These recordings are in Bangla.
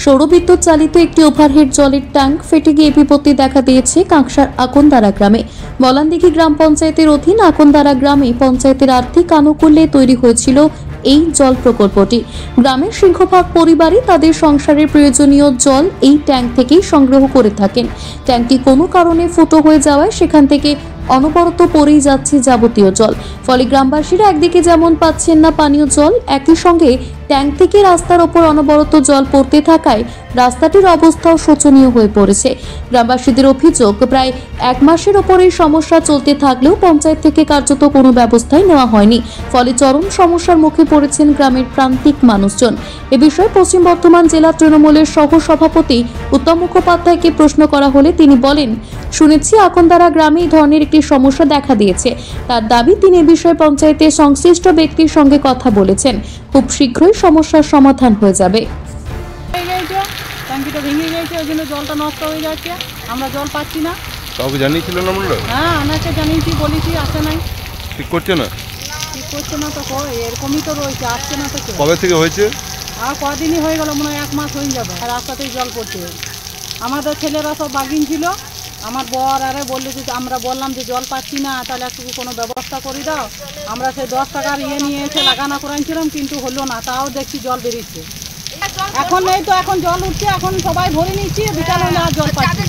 সৌরবিদ্যুৎ চালিত একটি ওভারহেড জলের ট্যাঙ্ক ফেটে গিয়ে বিপত্তি দেখা দিয়েছে কাঁকসার আকন্দারা গ্রামে। বলানদিঘি গ্রাম পঞ্চায়েতের অধীন আকন্দারা গ্রামে পঞ্চায়েতের আর্থিক আনুকূল্যে তৈরি হয়েছিল এই জল প্রকল্পটি। গ্রামের সিংহভাগ পরিবারই তাদের সংসারের প্রয়োজনীয় জল এই ট্যাঙ্ক থেকেই সংগ্রহ করে থাকেন। ট্যাঙ্কটি কোনো কারণে ফুটো হয়ে যাওয়ায় সেখান থেকে অনবরত পড়েই যাচ্ছে যাবতীয় জল। ফলে গ্রামবাসীরা একদিকে যেমন পাচ্ছেন না পানীয় জল, একই সঙ্গে ট্যাঙ্ক থেকে রাস্তার ওপর অনবরত জল পড়তে থাকায় রাস্তাটির অবস্থাও শোচনীয় হয়ে পড়েছে। গ্রামবাসীদের অভিযোগ, প্রায় 1 মাসের ওপর এই সমস্যা চলতে থাকলেও পঞ্চায়েত থেকে কার্যত কোনো ব্যবস্থাই নেওয়া হয়নি। ফলে চরম সমস্যার মুখে পড়েছেন গ্রামের প্রান্তিক মানুষজন। এ বিষয়ে পশ্চিম বর্ধমান জেলা তৃণমূলের সহ সভাপতি উত্তম মুখোপাধ্যায়কে প্রশ্ন করা হলে তিনি বলেন, শুনেছি আকন্দারা গ্রামে এই ধরনের একটি সমস্যা দেখা দিয়েছে। তার দাবি, তিনি এ বিষয়ে পঞ্চায়েতের সংশ্লিষ্ট ব্যক্তির সঙ্গে কথা বলেছেন। খুব শীঘ্রই সমস্যার সমাধান হয়ে যাবে। ট্যাঙ্কিটা ভেঙে গেছে, ওই জন্য জলটা নষ্ট হয়ে যাচ্ছে, আমরা জল পাচ্ছি না। কাউকে জানিয়েছিলেন আপনারা? হ্যাঁ, আনাকে জানিয়েছি, বলেছি, আসে নাই। ঠিক করছে না? ঠিক করছে না তো, এরকমই তো রয়েছে, আসছে না তো। কবে থেকে হয়েছে? আর কদিনই হয়ে গেল, মনে হয় 1 মাস হয়ে যাবে। রাস্তাতেই জল পড়ছে। আমাদের ছেলেরা সব বাগিন ছিল, আমার বর আরে বললো যে আমরা বললাম যে জল পাচ্ছি না, তাহলে একটু কোনো ব্যবস্থা করে দাও। আমরা সেই 10 টাকার নিয়ে এসে লাগানো করাইছিলাম, কিন্তু হলো না, তাও দেখছি জল বেরিয়েছে। এখন নেই তো, এখন জল উঠছে, এখন সবাই ভরে নিচ্ছি, বিকাল হলে আর জল পাচ্ছি।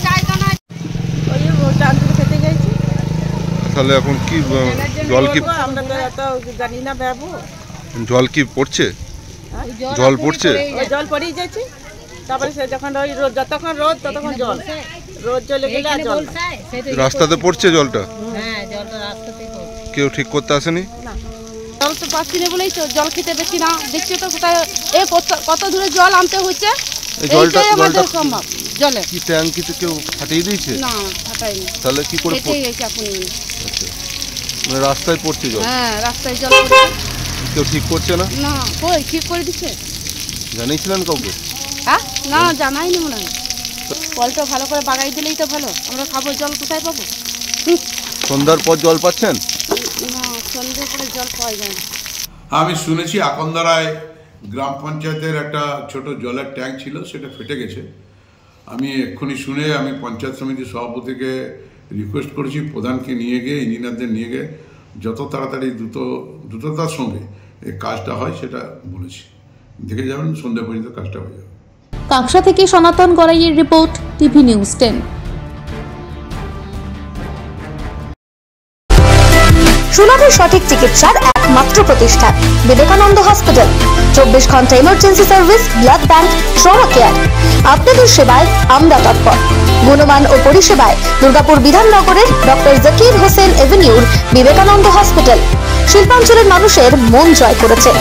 খেতে গেছি, তাহলে এখন কি জল কি আমরা তো জানি না বাবু। জল কি পড়ছে? জল পড়ছে, জল পড়েই যাচ্ছে। তারপরে সে যখন যতক্ষণ রোদ ততক্ষণ জল, রোদ চলে গেলে আর জল রাস্তাতে পড়ছে জলটা। হ্যাঁ, জলটা রাস্তাতেই পড়ছে। কেউ ঠিক করতে আসেনি? না, জল তো পাচ্ছি না বলেই তো জল খেতে পেছি না। দেখছি তো কোথায় কত দূরে জল আনতে হচ্ছে। জলটা সম্ভব জলে কি ট্যাঙ্কিতে কেউ ফাটিয়ে দিয়েছে? না, ফাটাইনি। তাহলে কি করে গেছে এখন? আচ্ছা, মানে রাস্তায় পড়ছে জল? হ্যাঁ, রাস্তায় জল পড়ছে। কেউ ঠিক করছে না? না, কই ঠিক করে দিচ্ছে? জানিয়েছিলেন কাউকে? হ্যাঁ, না, জানাইনি মনে হয়। কলটা ভালো করে বাগাই দিলেই তো ভালো, আমরা খাবো। জল কোথায় পাবো? সন্ধ্যার পর জল পাচ্ছেন? না, সন্ধ্যার পরে জল পাওয়া যায় না। আমি শুনেছি আকন্দারায় গ্রাম পঞ্চায়েতের একটা ছোট জলের ট্যাঙ্ক ছিল, সেটা ফেটে গেছে। আমি এক্ষুনি শুনে আমি পঞ্চায়েত সমিতির সভাপতিকে রিকোয়েস্ট করেছি, প্রধানকে নিয়ে গিয়ে, ইঞ্জিনিয়ারদের নিয়ে গিয়ে যত তাড়াতাড়ি দ্রুততার সঙ্গে এই কাজটা হয় সেটা বলেছি। দেখে যাবেন, সন্ধ্যা পর্যন্ত কাজটা হয়ে যাবে। কাঁকসা থেকে সনাতন গড়াইয়ের রিপোর্ট, টিভি নিউজ 10। সুলভের সঠিক চিকিৎসার একমাত্র প্রতিষ্ঠান বিবেকানন্দ হসপিটাল। 24 ঘন্টা emergency service, blood bank, trauma care. আপনাদের সেবায় আমরা তৎপর। গুণমান ও পরিষেবায় দুর্গাপুর বিধাননগরের ডক্টর জাকির হোসেন এভিনিউর বিবেকানন্দ হসপিটাল শিল্পাঞ্চলের মানুষের মন জয় করেছে।